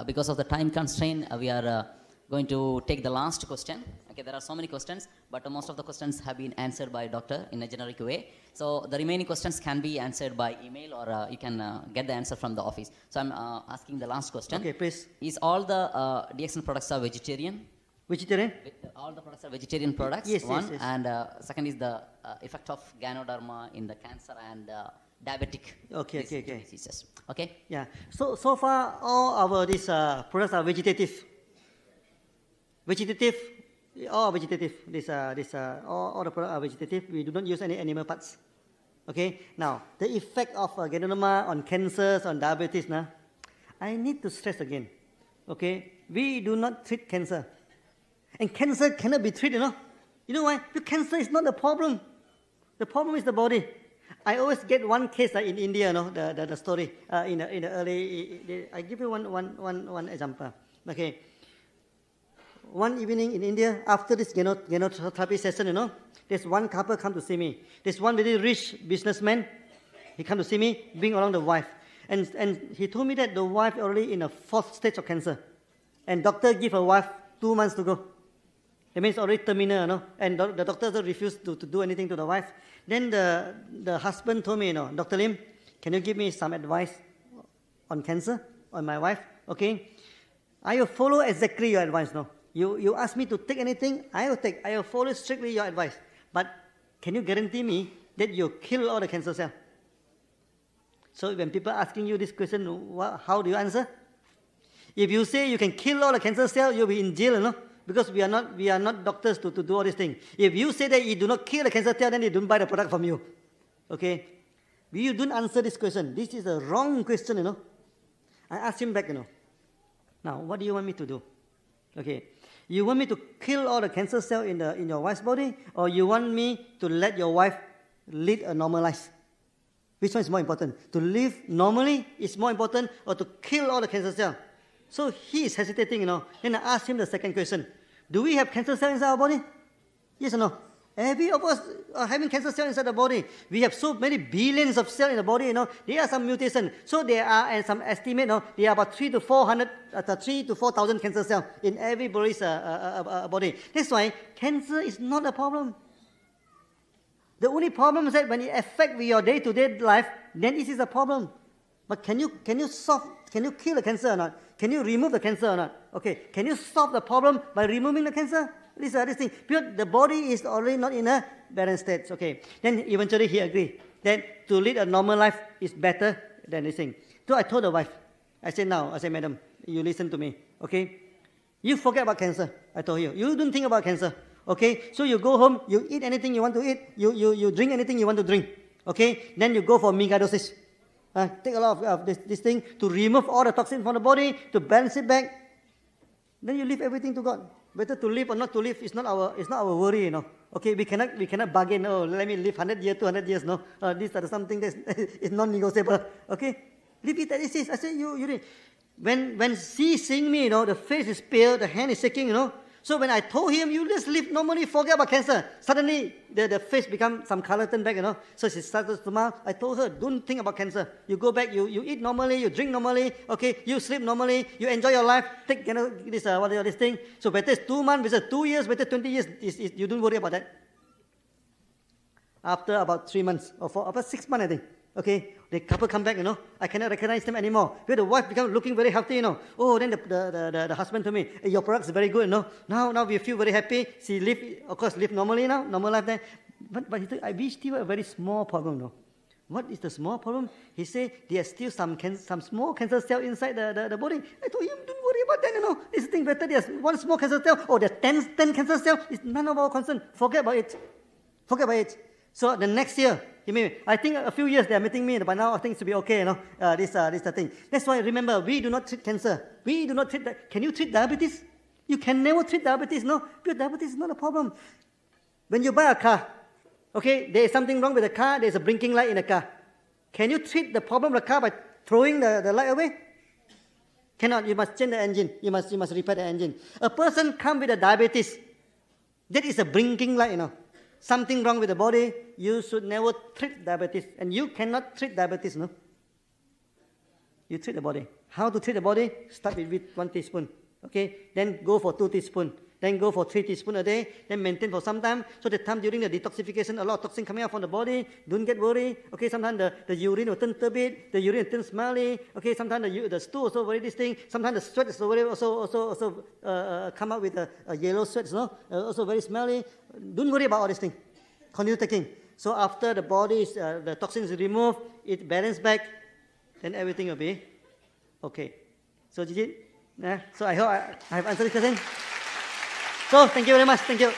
Because of the time constraint, we are going to take the last question. Okay, there are so many questions, but most of the questions have been answered by doctor in a generic way. So the remaining questions can be answered by email, or you can get the answer from the office. So I'm asking the last question. Okay, please. Is all the DXN products are vegetarian? Vegetarian? All the products are vegetarian products. Yes, one. yes, yes. And second is the effect of 𝐺𝑎𝑛𝑜derma in the cancer and diabetic diseases. Okay. Yeah. So far, all our these products are vegetative. All vegetative. All the products are vegetative. We do not use any animal parts. Okay. Now, the effect of 𝐺𝑎𝑛𝑜derma on cancers, on diabetes, now, I need to stress again. Okay. We do not treat cancer, and cancer cannot be treated. You know why? Because cancer is not the problem. The problem is the body. I always get one case in India, the story in the early. I give you one example. Okay. One evening in India, after this 𝐺𝑎𝑛𝑜therapy session, there's one couple come to see me. There's one very rich businessman. He come to see me, bring along the wife, and he told me that the wife already in a 4th stage of cancer, and doctor give her wife 2 months to go. That means already terminal, and the doctor refused to do anything to the wife. Then the husband told me, Dr. Lim, can you give me some advice on cancer, on my wife? Okay. I will follow exactly your advice, You ask me to take anything, I will take. I will follow strictly your advice. But can you guarantee me that you'll kill all the cancer cells? So when people asking you this question, how do you answer? If you say you can kill all the cancer cells, you'll be in jail, Because we are not doctors to do all these things. If you say that you do not kill the cancer cell, then they don't buy the product from you. Okay? You don't answer this question. This is a wrong question, I asked him back, Now, what do you want me to do? Okay. You want me to kill all the cancer cells in your wife's body, or you want me to let your wife lead a normal life? Which one is more important? To live normally is more important, or to kill all the cancer cells? So he is hesitating, Then I asked him the second question. Do we have cancer cells inside our body? Yes or no? Every of us are having cancer cells inside the body. We have so many billions of cells in the body, There are some mutations. So there are, and some estimate, there are about 3,000 to 4,000 cancer cells in everybody's body. That's why cancer is not a problem. The only problem is that when it affects your day-to-day life, then this is a problem. But can you kill the cancer or not? Can you remove the cancer or not? Okay, can you solve the problem by removing the cancer? This thing. Because the body is already not in a balanced state. Okay. Then eventually he agreed that to lead a normal life is better than this thing. So I told the wife, I said, madam, you listen to me. Okay. You forget about cancer. I told you. You don't think about cancer. Okay. So you go home, you eat anything you want to eat, you drink anything you want to drink. Okay. Then you go for megadosis. Take a lot of this thing to remove all the toxins from the body, to balance it back. Then you leave everything to God. Whether to live or not to live is not our worry, Okay, we cannot bargain. Oh, let me live 100 years, 200 years. No, these are something that is non-negotiable. Okay, leave it as it is. I say you. When she's seeing me, the face is pale, the hand is shaking, So when I told him, you just live normally, forget about cancer. Suddenly, the face become some color turn back, So she started to smile. I told her, don't think about cancer. You go back, you eat normally, you drink normally, okay? You sleep normally, you enjoy your life. Take this thing. So better is 2 months, better 2 years, better 20 years. You don't worry about that. After about 3 months or about 6 months, I think. Okay, the couple come back, I cannot recognize them anymore. Because the wife become looking very healthy, Oh, then the husband told me, hey, your product's very good, Now we feel very happy. She live normally now, normal life there. But he said, we still have a very small problem, What is the small problem? He said, there are still some small cancer cell inside the body. I told him, don't worry about that, This thing better, there's one small cancer cell, or there are 10 cancer cells. It's none of our concern. Forget about it. So the next year, I think a few years they are meeting me, but now I think it should be okay, this thing. That's why, remember, we do not treat cancer. We do not treat that. Can you treat diabetes? You can never treat diabetes, Because diabetes is not a problem. When you buy a car, okay, there is something wrong with the car, there's a blinking light in the car. Can you treat the problem of the car by throwing the light away? Cannot. You must change the engine. You must repair the engine. A person comes with a diabetes, that is a blinking light, Something wrong with the body, you should never treat diabetes. And you cannot treat diabetes, you treat the body. How to treat the body? Start with 1 teaspoon. Okay, then go for 2 teaspoons. Then go for 3 teaspoons a day. Then maintain for some time. So the time during the detoxification, a lot of toxin coming out from the body. Don't get worried. Okay, sometimes the urine will turn turbid. The urine will turn smelly. Okay, sometimes the stool also very distinct. Sometimes the sweat is also come out with a yellow sweat. No, also very smelly. Don't worry about all these things. Continue taking. So after the body is, the toxins is removed, it balances back, then everything will be okay. So Gigi, so I hope I have answered the question. So thank you very much. Thank you.